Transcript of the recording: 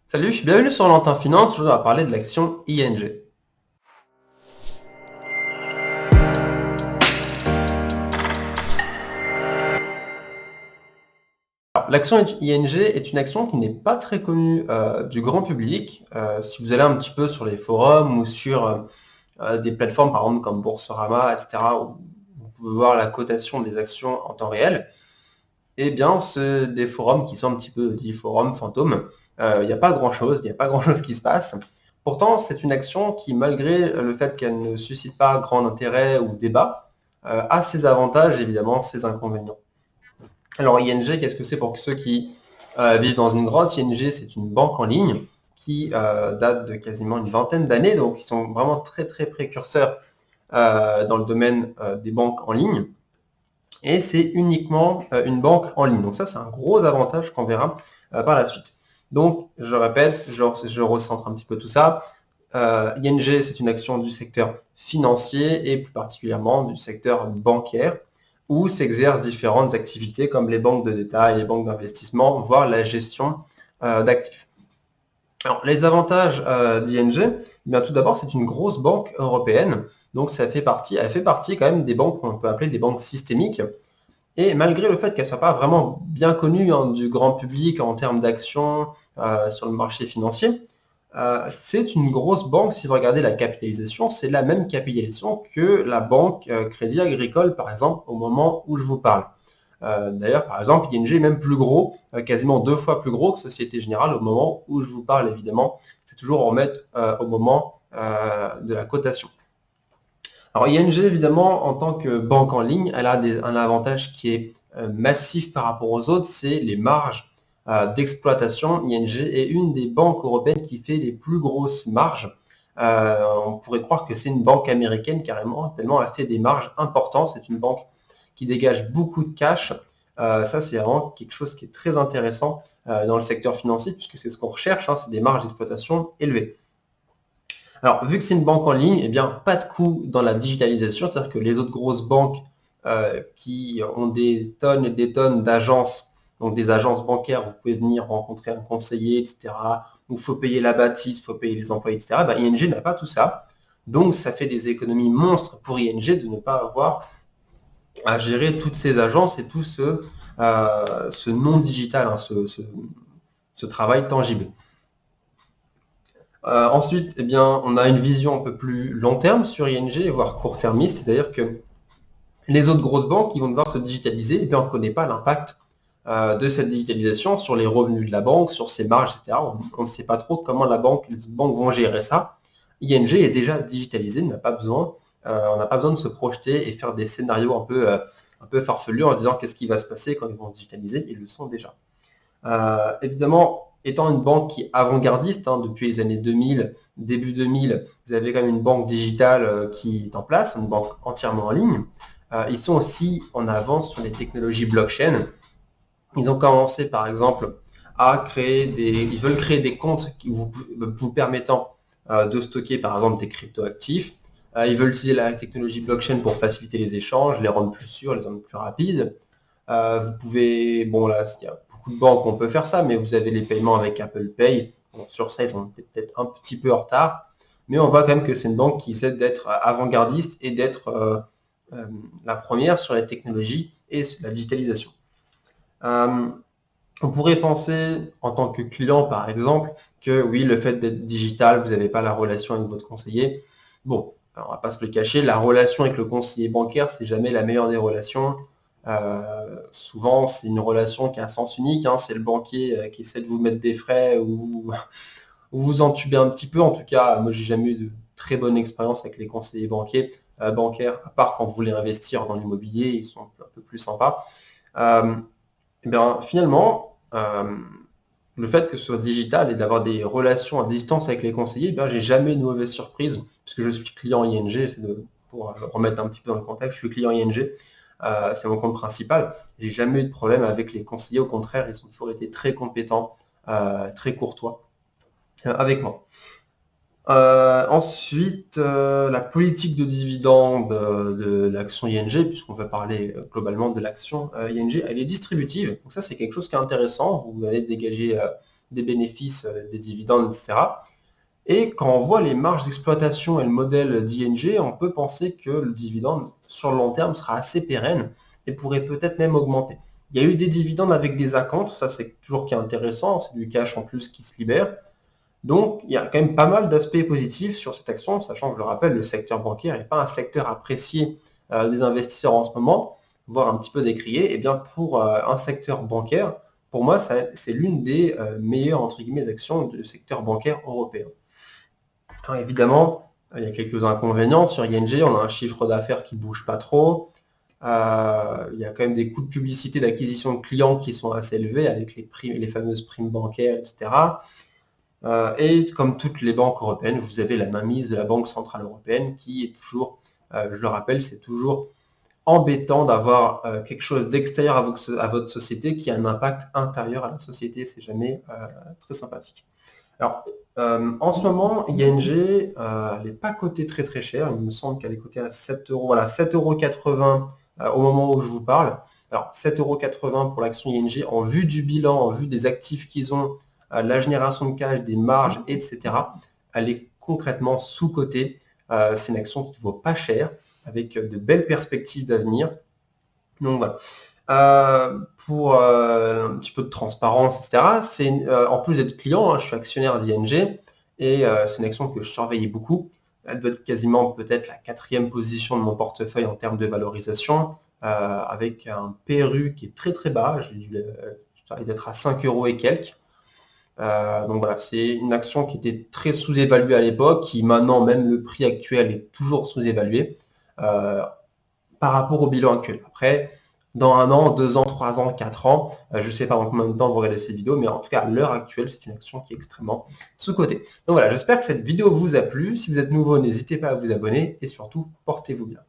Salut, bienvenue sur Lantin Finance. Aujourd'hui, on va parler de l'action ING. Alors, l'action ING est une action qui n'est pas très connue du grand public. Si vous allez un petit peu sur les forums ou sur des plateformes, par exemple comme Boursorama, etc., où vous pouvez voir la cotation des actions en temps réel, eh bien, c'est des forums qui sont un petit peu dits forums fantômes. Il n'y a pas grand-chose, il n'y a pas grand-chose qui se passe. Pourtant, c'est une action qui, malgré le fait qu'elle ne suscite pas grand intérêt ou débat, a ses avantages, évidemment, ses inconvénients. Alors, ING, qu'est-ce que c'est pour ceux qui vivent dans une grotte? ING, c'est une banque en ligne qui date de quasiment une vingtaine d'années, donc ils sont vraiment très très précurseurs dans le domaine des banques en ligne. Et c'est uniquement une banque en ligne. Donc ça, c'est un gros avantage qu'on verra par la suite. Donc, je répète, je recentre un petit peu tout ça. ING, c'est une action du secteur financier et plus particulièrement du secteur bancaire où s'exercent différentes activités comme les banques de détail, les banques d'investissement, voire la gestion d'actifs. Alors, les avantages d'ING, eh bien tout d'abord, c'est une grosse banque européenne. Donc, elle fait partie quand même des banques qu'on peut appeler des banques systémiques. Et malgré le fait qu'elle ne soit pas vraiment bien connue du grand public en termes d'actions sur le marché financier, c'est une grosse banque. Si vous regardez la capitalisation, c'est la même capitalisation que la banque Crédit Agricole, par exemple, au moment où je vous parle. D'ailleurs, par exemple, ING est même plus gros, quasiment 2 fois plus gros que Société Générale au moment où je vous parle, évidemment. C'est toujours en remettre au moment de la cotation. Alors ING, évidemment, en tant que banque en ligne, elle a un avantage qui est massif par rapport aux autres, c'est les marges d'exploitation. ING est une des banques européennes qui fait les plus grosses marges. On pourrait croire que c'est une banque américaine carrément, tellement elle fait des marges importantes. C'est une banque qui dégage beaucoup de cash. Ça, c'est vraiment quelque chose qui est très intéressant dans le secteur financier, puisque c'est ce qu'on recherche, c'est des marges d'exploitation élevées. Alors, vu que c'est une banque en ligne, eh bien, pas de coût dans la digitalisation, c'est-à-dire que les autres grosses banques qui ont des tonnes et des tonnes d'agences, donc des agences bancaires, vous pouvez venir rencontrer un conseiller, etc. Il faut payer la bâtisse, il faut payer les employés, etc. Ben, ING n'a pas tout ça. Donc, ça fait des économies monstres pour ING de ne pas avoir à gérer toutes ces agences et tout ce non-digital, ce travail tangible. Ensuite, eh bien, on a une vision un peu plus long terme sur ING, voire court-termiste, c'est-à-dire que les autres grosses banques qui vont devoir se digitaliser, eh bien, on ne connaît pas l'impact de cette digitalisation sur les revenus de la banque, sur ses marges, etc. On ne sait pas trop comment les banques vont gérer ça. ING est déjà digitalisé, on n'a pas besoin de se projeter et faire des scénarios un peu farfelus en disant qu'est-ce qui va se passer quand ils vont digitaliser, ils le sont déjà. Évidemment, étant une banque qui est avant-gardiste, depuis les années 2000, début 2000, vous avez quand même une banque digitale qui est en place, une banque entièrement en ligne. Ils sont aussi en avance sur les technologies blockchain. Ils ont commencé par exemple ils veulent créer des comptes qui vous permettant de stocker par exemple des cryptoactifs. Ils veulent utiliser la technologie blockchain pour faciliter les échanges, les rendre plus sûrs, les rendre plus rapides. Vous pouvez, bon là, il y a beaucoup de banques, on peut faire ça, mais vous avez les paiements avec Apple Pay. Bon, sur ça, ils sont peut-être un petit peu en retard, mais on voit quand même que c'est une banque qui essaie d'être avant-gardiste et d'être la première sur la technologie et sur la digitalisation. On pourrait penser en tant que client, par exemple, que oui, le fait d'être digital, vous n'avez pas la relation avec votre conseiller. Bon, alors, on va pas se le cacher, la relation avec le conseiller bancaire, c'est jamais la meilleure des relations. Souvent, c'est une relation qui a un sens unique. C'est le banquier qui essaie de vous mettre des frais ou vous entuber un petit peu. En tout cas, moi, j'ai jamais eu de très bonne expérience avec les conseillers bancaires, à part quand vous voulez investir dans l'immobilier, ils sont un peu plus sympas. Eh bien, finalement, le fait que ce soit digital et d'avoir des relations à distance avec les conseillers, j'ai jamais eu de mauvaise surprise, puisque je suis client ING, pour remettre un petit peu dans le contexte, je suis client ING, c'est mon compte principal. J'ai jamais eu de problème avec les conseillers, au contraire, ils ont toujours été très compétents, très courtois avec moi. Ensuite, la politique de dividende de l'action ING, puisqu'on va parler globalement de l'action ING, elle est distributive. Donc ça, c'est quelque chose qui est intéressant. Vous allez dégager des bénéfices, des dividendes, etc. Et quand on voit les marges d'exploitation et le modèle d'ING, on peut penser que le dividende sur le long terme sera assez pérenne et pourrait peut-être même augmenter. Il y a eu des dividendes avec des acomptes, ça c'est toujours qui est intéressant, c'est du cash en plus qui se libère. Donc il y a quand même pas mal d'aspects positifs sur cette action, sachant que je le rappelle, le secteur bancaire n'est pas un secteur apprécié des investisseurs en ce moment, voire un petit peu décrié. Et bien pour un secteur bancaire, pour moi c'est l'une des meilleures entre guillemets actions du secteur bancaire européen. Alors, évidemment, il y a quelques inconvénients sur ING, on a un chiffre d'affaires qui bouge pas trop. Il y a quand même des coûts de publicité d'acquisition de clients qui sont assez élevés avec les fameuses primes bancaires, etc. Et comme toutes les banques européennes, vous avez la mainmise de la Banque Centrale Européenne qui est toujours, je le rappelle, c'est toujours embêtant d'avoir quelque chose d'extérieur à votre société qui a un impact intérieur à la société. C'est jamais très sympathique. Alors, en ce moment, ING, elle n'est pas cotée très très cher. Il me semble qu'elle est cotée à 7 euros. Voilà, 7,80 € au moment où je vous parle. Alors, 7,80 € pour l'action ING en vue du bilan, en vue des actifs qu'ils ont, la génération de cash, des marges, etc. Elle est concrètement sous-cotée. C'est une action qui ne vaut pas cher, avec de belles perspectives d'avenir. Donc voilà. Pour un petit peu de transparence, etc. En plus d'être client, hein, je suis actionnaire d'ING et c'est une action que je surveillais beaucoup. Elle doit être quasiment peut-être la 4e position de mon portefeuille en termes de valorisation, avec un PRU qui est très très bas. J'ai dû d'être à 5 € et quelques. Donc voilà, c'est une action qui était très sous-évaluée à l'époque, qui maintenant, même le prix actuel, est toujours sous-évalué par rapport au bilan actuel. Après, dans 1 an, 2 ans, 3 ans, 4 ans, je ne sais pas en combien de temps vous regardez cette vidéo, mais en tout cas, à l'heure actuelle, c'est une action qui est extrêmement sous-cotée. Donc voilà, j'espère que cette vidéo vous a plu. Si vous êtes nouveau, n'hésitez pas à vous abonner et surtout, portez-vous bien.